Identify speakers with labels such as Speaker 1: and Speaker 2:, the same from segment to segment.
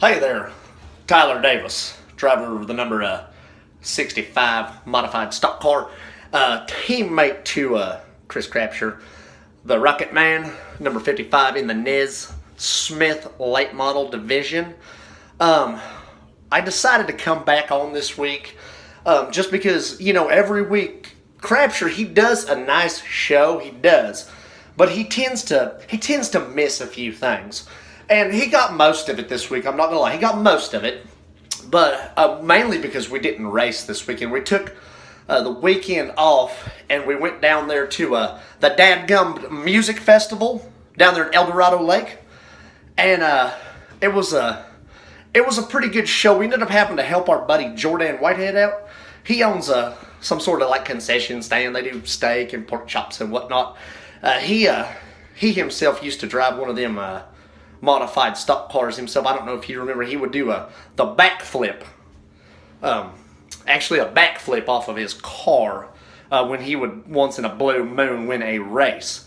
Speaker 1: Hey there, Tyler Davis, driver of the number 65 modified stock car, teammate to Chris Crapsher, the Rocket Man, number 55 in the Nez Smith late model division. I decided to come back on this week just because, every week Crapsher, he does a nice show, he does, but he tends to miss a few things. And he got most of it this week. I'm not going to lie. He got most of it. But mainly because we didn't race this weekend. We took the weekend off and we went down there to the Dadgum Music Festival down there in El Dorado Lake. And it was a pretty good show. We ended up having to help our buddy Jordan Whitehead out. He owns some sort of like concession stand. They do steak and pork chops and whatnot. He himself used to drive one of them modified stock cars himself. I don't know if you remember, he would do the backflip. Actually a backflip off of his car when he would once in a blue moon win a race.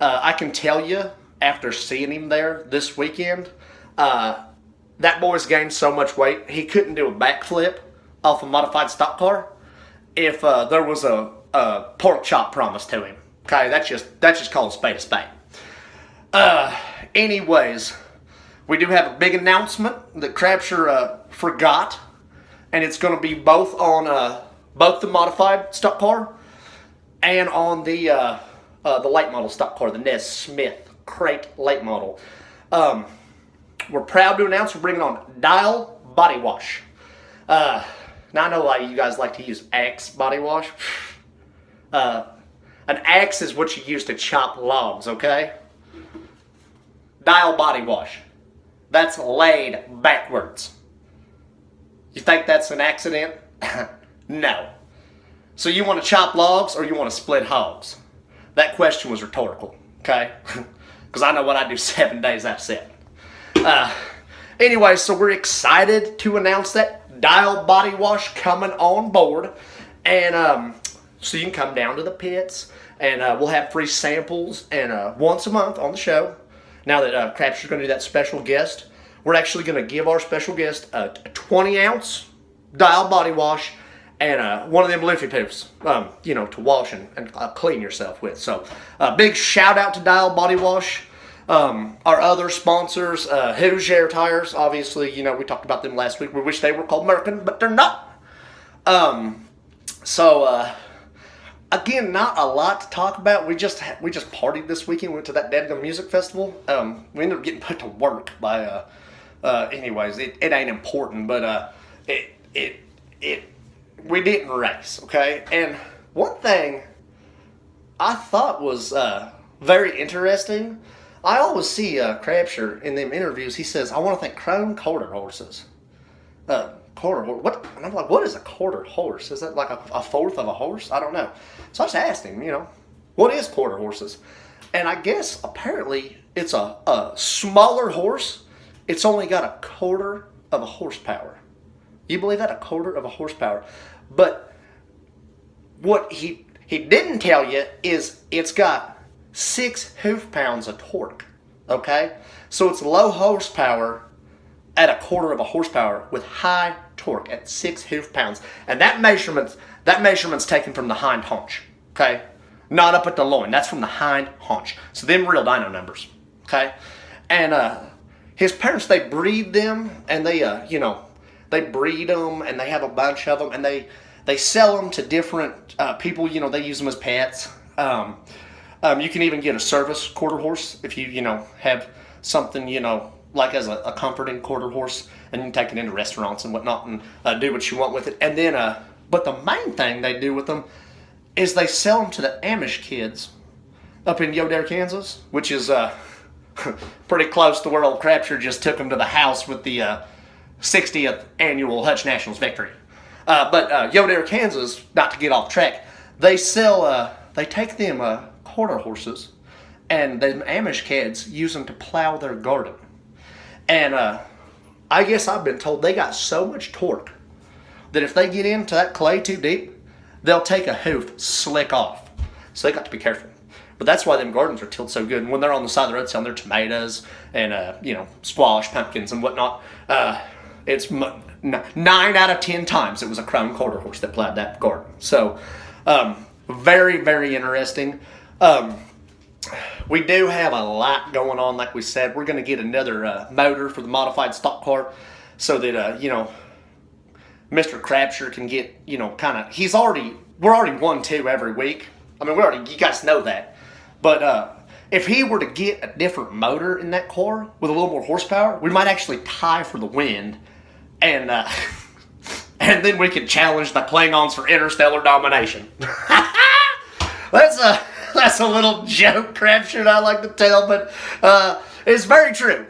Speaker 1: I can tell you, after seeing him there this weekend, that boy's gained so much weight, he couldn't do a backflip off a modified stock car if there was a pork chop promised to him. Okay, that's just called a spade a spade. Anyways, we do have a big announcement that Crapsher forgot, and it's going to be both on both the modified stock car and on the late model stock car, the Nez Smith crate late model. We're proud to announce we're bringing on Dial Body Wash. Now I know why you guys like to use Axe body wash. An axe is what you use to chop logs, okay? Dial Body Wash. That's laid backwards. You think that's an accident? No. So you want to chop logs or you want to split hogs? That question was rhetorical, okay? Because I know what I do 7 days out of 7. Anyway, so we're excited to announce that Dial Body Wash coming on board. And so you can come down to the pits and we'll have free samples and once a month on the show. Now that Crapsher's going to do that special guest, we're actually going to give our special guest a 20-ounce Dial Body Wash and one of them Liffy Poops, to wash and clean yourself with. So, big shout out to Dial Body Wash. Our other sponsors, Hoosier Tires, obviously, we talked about them last week. We wish they were called Merkin, but they're not. Again, not a lot to talk about. We just partied this weekend. Went to that Dadgum Music Festival. We ended up getting put to work by. Anyways, it ain't important, but we didn't race, okay. And one thing I thought was very interesting. I always see Crapsher in them interviews. He says, "I want to thank Chrome Quarter Horses." Quarter horse? What? And I'm like, what is a quarter horse? Is that like a fourth of a horse? I don't know. So I just asked him, what is quarter horses? And I guess apparently it's a smaller horse. It's only got a quarter of a horsepower. You believe that? A quarter of a horsepower. But what he didn't tell you is it's got 6 hoof pounds of torque. Okay? So it's low horsepower at a quarter of a horsepower with high torque at 6 hoof pounds. And that measurement's taken from the hind haunch, okay? Not up at the loin. That's from the hind haunch. So them real dyno numbers, okay? And his parents, they breed them, and they breed them, and they have a bunch of them, and they sell them to different people. They use them as pets. You can even get a service quarter horse if you have something, like as a comforting quarter horse, and you can take it into restaurants and whatnot and do what you want with it. And then, but the main thing they do with them is they sell them to the Amish kids up in Yodare, Kansas, which is pretty close to where old Crapsher just took them to the house with the 60th annual Hutch Nationals victory. But Yodare, Kansas, not to get off track, they take them quarter horses, and the Amish kids use them to plow their garden. And I guess I've been told they got so much torque that if they get into that clay too deep, they'll take a hoof slick off. So they got to be careful. But that's why them gardens are tilled so good. And when they're on the side of the road selling their tomatoes and squash, pumpkins, and whatnot, it's 9 out of 10 times it was a Krone quarter horse that plowed that garden. So very, very interesting. We do have a lot going on, like we said. We're going to get another motor for the modified stock car so that, Mr. Crabshire can get, kind of, we're already 1-2 every week. I mean, you guys know that. But if he were to get a different motor in that car with a little more horsepower, we might actually tie for the win. And and then we could challenge the Klingons for interstellar domination. That's a little joke, Crabshire, I like to tell, but it's very true.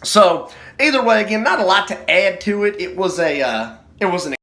Speaker 1: So either way, again, not a lot to add to it. It was an